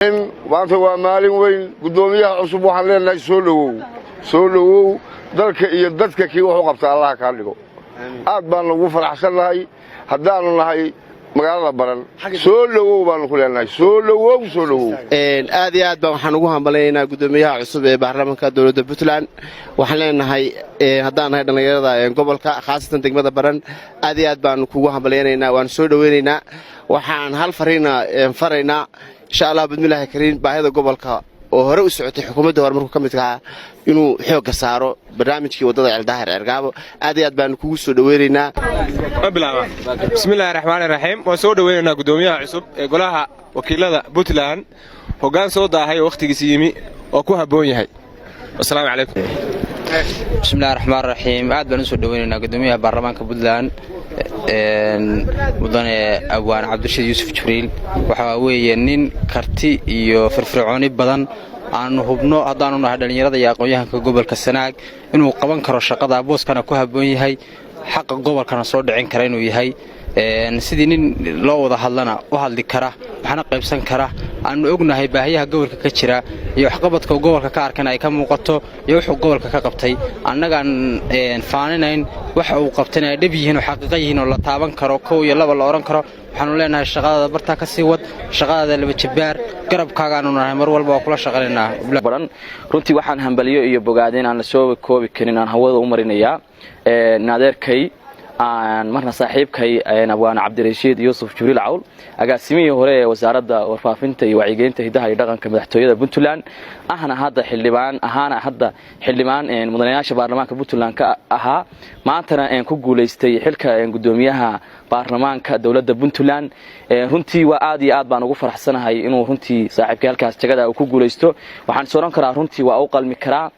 maanta waa maalin weyn gudoomiyaha cusub waxaan leenahay soo dhawow dalka iyo dadka kii wuxuu qabtaa Allah ka dhigo aad baan ugu faraxsanahay haddaanu nahay magaalada baran soo dhawow baan ku leenahay soo dhawow aad iyo aad baan waxaan ugu hambaleynaynaa gudoomiyaha cusub ee baarlamaanka dawladda Puntland waxaan leenahay haddaan nahay dhalinyarada gobolka khaasatan degmada baran aad iyo aad baan kugu hambaleynaynaa waan soo dhaweynaynaa waxaan hal fariina insha Allah bismillaahi kariin baahida gobolka oo hore u socotay xukuumadda horumarka ka midka inuu xoog saaro barnaamijkii wadada Eldaahir Ergaabo aad iyo aad baan kugu soo dhaweynaynaa bismillaahir rahmaanir rahiim waan soo dhaweynaynaa gudoomiyaha cusub ee golaha wakiilada Puntland hogaan soo daahay waqtigiisa yimi oo ku haboon yahay assalaamu calaykum bismillaahir rahmaanir rahiim aad baan soo dhaweynaynaa gudoomiyaha baarlamaanka Puntland mudane Abwaan Cabdirashiid Yuusuf Jibriil waxa weeye nin karti iyo firfircooni badan aan hubno haddaanu nahay dhalinyarada iyo aqoonyahanka gobolka Sanaag inuu qaban karo shaqada booskana ku haboon yahay xaq gobolkana soo dhicin kara inuu yahay sidii nin loo wada hadlana u hadli kara waxna qaybsan kara aan ognahay baahiyaha gobolka ka jira iyo waxqabadka gobolka ka arkan ay ka muuqato iyo wuxuu gobolka ka qabtay annagaan faaninayn waxa uu qabtay dhib yihiin oo xaqiiqo yihiin oo la taaban karo koow iyo laba la oran karo waxaanu leenahay shaqada barta ka sii wad shaqada laba jibaar garabkaagaanu nahay mar walba oo kula shaqaynaa baran runtii waxaan hambaliyo iyo bogaadeen aan la soo koobi karin aan hawada u marinayaa naadeerkay aan marna saaxiibkay Abwaan Cabdirashiid Yuusuf Jibriil Cawl agaasimihii hore ee wasaaradda warfaafinta iyo wacyigelinta hidaha iyo dhaqanka madaxtooyada Puntland hadda xildhibaan mudanayaasha baarlamaanka Puntland ka ahaa maantana ku guuleystay xilka gudoomiyaha baarlamaanka dawladda Puntland runtii waa aad iyo aad baan ugu faraxsanahay inuu runtii saaxiibkay halkaas jagada uu ku guuleysto waxaan soo oran karaa runtii waa u qalmi karaa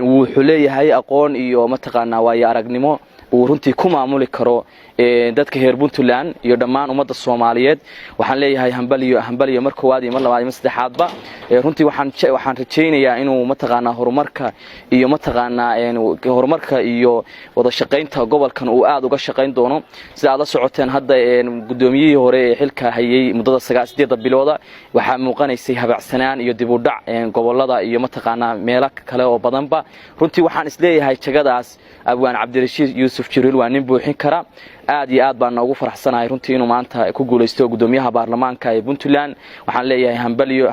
wuxuu leeyahay aqoon iyo mataqaanaa waayo aragnimo uu runtii ku maamuli karo dadka heer Puntland iyo dhammaan ummadda Soomaaliyeed waxaan leeyahay hambaliyo mar koowaad iyo mar labaad iyo saddexaadba runtii waxaan rajaynayaa inuu mataqaanaa horumarka iyo wada shaqaynta gobolkan uu aad uga shaqayn doono sida aad la socoteen hadda gudoomiyihii hore ee xilka hayay muddada 8 bilooda waxaa muuqanaysay habacsanaan iyo dib u dhac gobolada iyo mataqaanaa meelo kale oo badanba runtii waxaan isleeyahay jagadaas Abwaan Cabdirashiid Yuusuf Jibriil waa nin buuxin kara aad iyo aad baan ugu faraxsanahay runtii inuu maanta ku guuleysto gudoomiyaha baarlamaanka ee Puntland waxaan leeyahay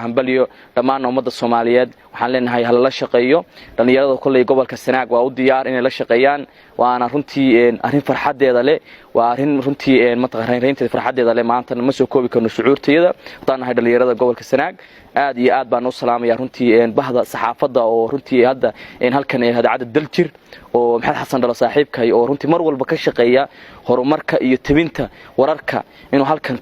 hambaliyo dhammaan ummadda Soomaaliyeed waxaan leenahay hal la shaqeeyo dhalinyarada kulay gobolka Sanaag waa u diyaar inay la shaqeeyaan waana runtii arrin farxadeeda leh waa arrin runtii mataqaanaa farxadeeda leh maanta ma soo koobi karno shucuurteeda hadaan nahay dhalinyarada gobolka Sanaag aad iyo aad baan u salaamayaa runtii bahda saxaafadda oo runtii hadda halkan hadaacada daljir oo Maxamed Xasan Dhalo saaxiibkay oo runtii mar walba ka shaqeeya horumarka iyo tabinta wararka inuu halkan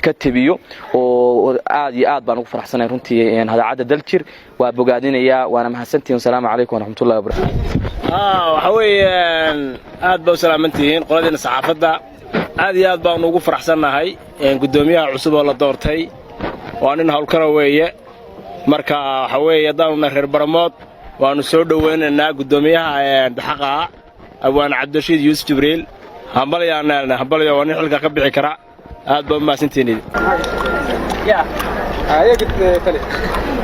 ka tabiyo oo aad iyo aad baan ugu faraxsanahay runtii hadaacada daljir waa bogaadinaya waana mahadsantiin salaamu calaykum wa rahmatullahi wa barakaatuh waxa weeyaan aad baa u salaamantihiin qoladina saxaafadda aad iyo aad baan ugu faraxsanahay gudoomiyaha cusub oo la doortay waa nin hawlkara weeye marka waxa weeye daawna reer Baramood waanu soo dhaweynaynaa gudoomiyaha xaqa Abwaan Cabdirashiid Yuusuf Jibriil hambaliyo waa nin xilka ka bixi kara aad baa maasantiin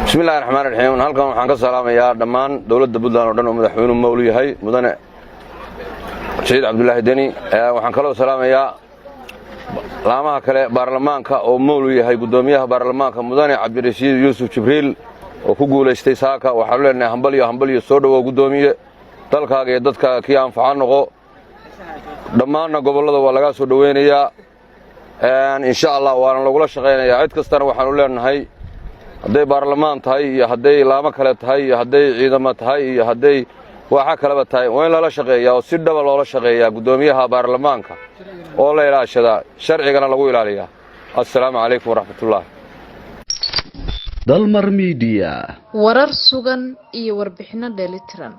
bismillaahir rahmaanir rahiim halkan waxaan ka salaamayaa dhammaan dawladda Puntland oo dhan oo madaxweynuhu mawlu yahay mudane Saciid Cabdullaahi Deni waxaan kaloo salaamayaa laamaha kale baarlamaanka oo mawlu yahay gudoomiyaha baarlamaanka mudane Cabdirashiid Yuusuf Jibriil oo ku guuleystay saaka waxaan leenahay hambaliyo soo dhawow gudoomiye dalkaaga iyo dadkaaga kii anfacan noqo dhammaan gobolada waa laga soo dhaweynayaa insha Allah waana lagula shaqeynayaa cid kastana waxaan u leenahay haday baarlamaan tahay iyo haday laamo kale tahay iyo haday ciidamo tahay iyo haday waxa kale tahay waa in la shaqeeyaa oo si dhab ah loo shaqeeyaa gudoomiyaha baarlamaanka oo la ilaashada sharcigana lagu ilaaliyaa assalaamu calaykum wa rahmatullaah Dalmar Media warar sugan iyo warbixino dheelitiran